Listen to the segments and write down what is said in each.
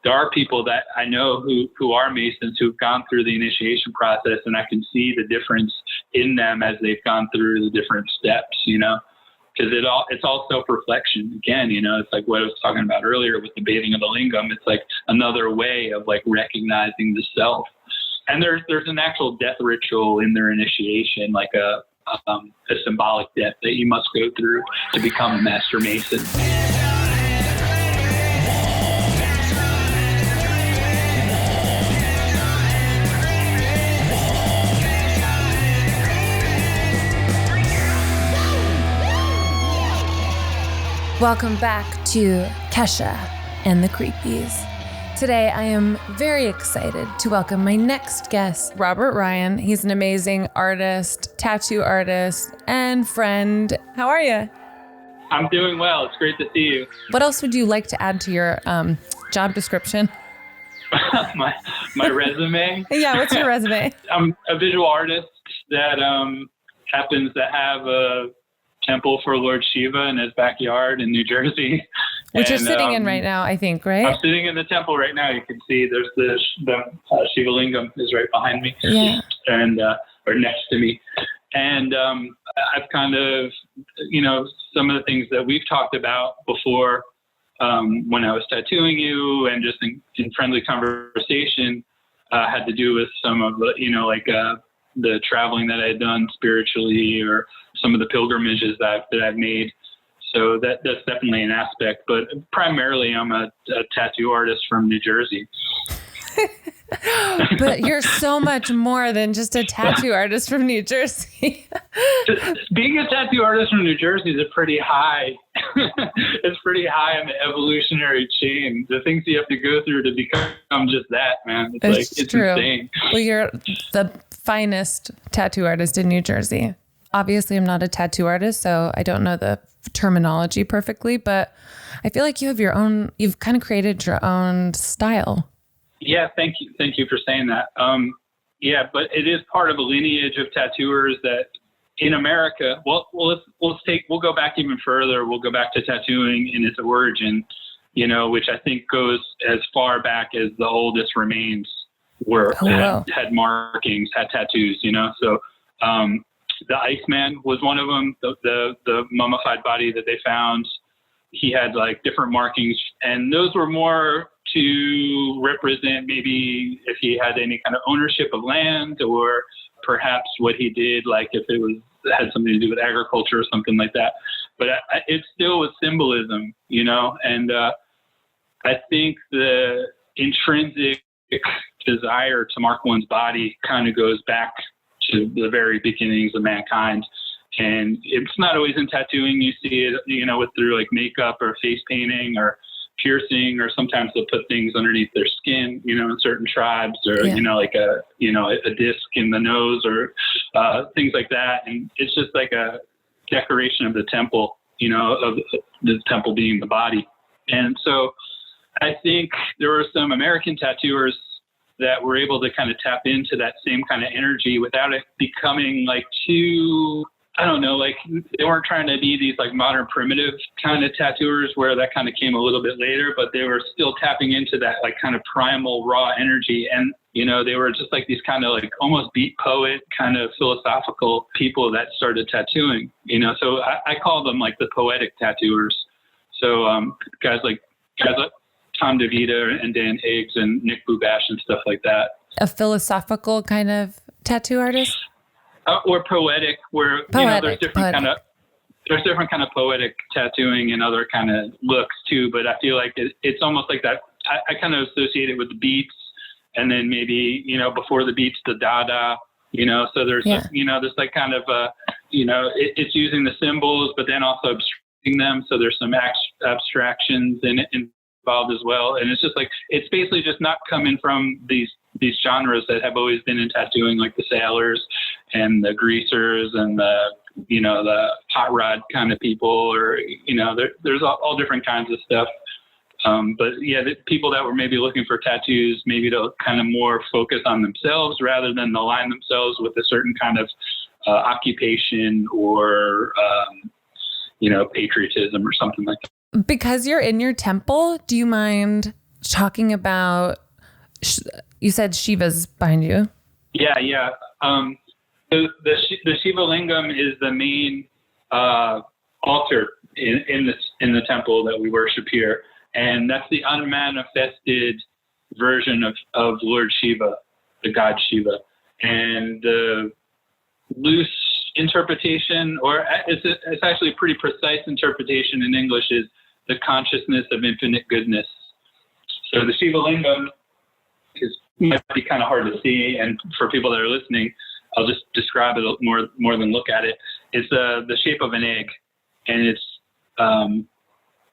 there are people that I know who are Masons who've gone through the initiation process, and I can see the difference in them as they've gone through the different steps, because it's all self-reflection. Again, it's like what I was talking about earlier with the bathing of the lingam. It's like another way of like recognizing the self. And there's an actual death ritual in their initiation, like a symbolic death that you must go through to become a Master Mason. Welcome back to Kesha and the Creepies. Today, I am very excited to welcome my next guest, Robert Ryan. He's an amazing artist, tattoo artist, and friend. How are you? I'm doing well. It's great to see you. What else would you like to add to your job description? my resume? Yeah, what's your resume? I'm a visual artist that happens to have a temple for Lord Shiva in his backyard in New Jersey. Which you're sitting in right now, I think, right? I'm sitting in the temple right now. You can see there's the Shiva Lingam is right behind me. Yeah. And, or next to me. And I've kind of, some of the things that we've talked about before when I was tattooing you and just in friendly conversation had to do with some of the, the traveling that I had done spiritually or some of the pilgrimages that I've made. So that's definitely an aspect, but primarily I'm a tattoo artist from New Jersey. But you're so much more than just a tattoo artist from New Jersey. Being a tattoo artist from New Jersey is pretty high. It's pretty high on the evolutionary chain. The things you have to go through to become just that, man. It's true. Insane. Well, you're the finest tattoo artist in New Jersey. Obviously, I'm not a tattoo artist, so I don't know the terminology perfectly, but I feel like you've kind of created your own style. Yeah, thank you. Thank you for saying that. But it is part of a lineage of tattooers that in America, we'll go back even further. We'll go back to tattooing in its origin, which I think goes as far back as the oldest remains had markings, had tattoos, So, the Iceman was one of them, the mummified body that they found. He had like different markings, and those were more to represent maybe if he had any kind of ownership of land or perhaps what he did, like if it had something to do with agriculture or something like that. But it still was symbolism, and I think the intrinsic desire to mark one's body kind of goes back to the very beginnings of mankind. And it's not always in tattooing. You see it, through like makeup or face painting or piercing, or sometimes they'll put things underneath their skin, in certain tribes, or, like a disc in the nose or things like that. And it's just like a decoration of the temple, of the temple being the body. And so I think there were some American tattooers that were able to kind of tap into that same kind of energy without it becoming like too, I don't know, like they weren't trying to be these like modern primitive kind of tattooers where that kind of came a little bit later, but they were still tapping into that like kind of primal raw energy. And, they were just like these kind of like almost beat poet kind of philosophical people that started tattooing, so I call them like the poetic tattooers. So guys like Tom DeVita and Dan Higgs and Nick Bubash and stuff like that. A philosophical kind of tattoo artist? Or poetic, where there's different kind of poetic tattooing and other kind of looks too. But I feel like it's almost like that. I kind of associate it with the beats, and then maybe before the beats, the Dada. So there's there's like kind of it's using the symbols, but then also abstracting them. So there's some abstractions involved as well. And it's just like, it's basically just not coming from these genres that have always been in tattooing, like the sailors and the greasers and the hot rod kind of people, or, there's all different kinds of stuff. But yeah, the people that were maybe looking for tattoos, maybe to kind of more focus on themselves rather than align themselves with a certain kind of occupation or, patriotism or something like that. Because you're in your temple, do you mind talking about, you said Shiva's behind you. Yeah. The Shiva Lingam is the main altar in the temple that we worship here, and that's the unmanifested version of Lord Shiva, the god Shiva. And the loose interpretation, or it's actually a pretty precise interpretation in English, is the consciousness of infinite goodness. So the Shiva Lingam might be kind of hard to see, and for people that are listening, I'll just describe it more than look at it. It's the shape of an egg, and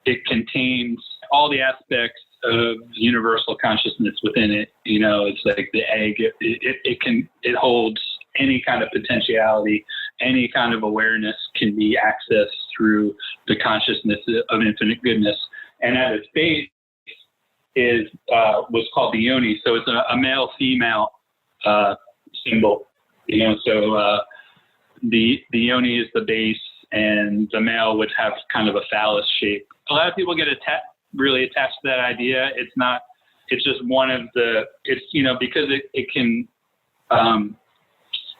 it contains all the aspects of universal consciousness within it. It's like the egg. It holds any kind of potentiality, any kind of awareness can be accessed through the consciousness of infinite goodness. And at its base is what's called the yoni. So it's a male-female symbol. So the yoni is the base, and the male would have kind of a phallus shape. A lot of people get really attached to that idea. It's not. It's just one of the. It's because it can.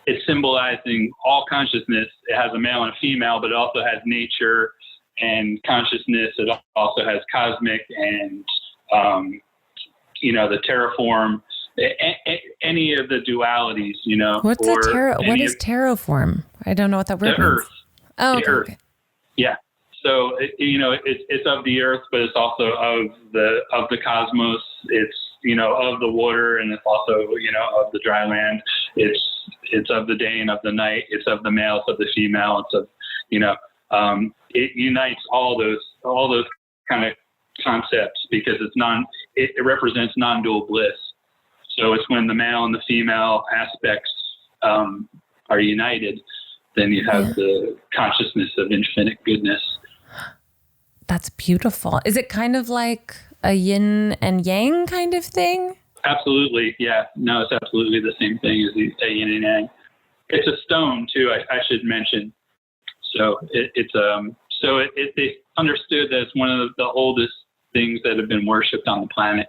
It's symbolizing all consciousness. It has a male and a female, but it also has nature and consciousness. It also has cosmic and the terraform. Any of the dualities, What's what is terraform? I don't know what that word means. Earth. Oh, the Earth. Okay. Yeah. So it's of the earth, but it's also of the cosmos. It's of the water, and it's also of the dry land. It's of the day and of the night. It's of the male, it's of the female. It's of it unites all those kind of concepts because it represents non-dual bliss. So it's when the male and the female aspects are united, then you have the consciousness of infinite goodness. That's beautiful. Is it kind of like a yin and yang kind of thing? Absolutely. Yeah. No, it's absolutely the same thing as a yin and yang. It's a stone too, I should mention. So they understood that it's one of the oldest things that have been worshipped on the planet.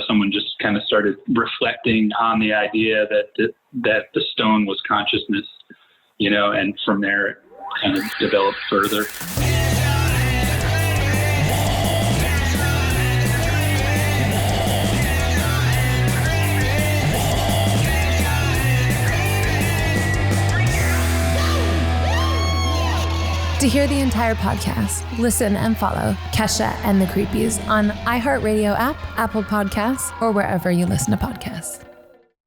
Someone just kind of started reflecting on the idea that the stone was consciousness, and from there it kind of developed further. To hear the entire podcast, listen and follow Kesha and the Creepies on iHeartRadio app, Apple Podcasts, or wherever you listen to podcasts.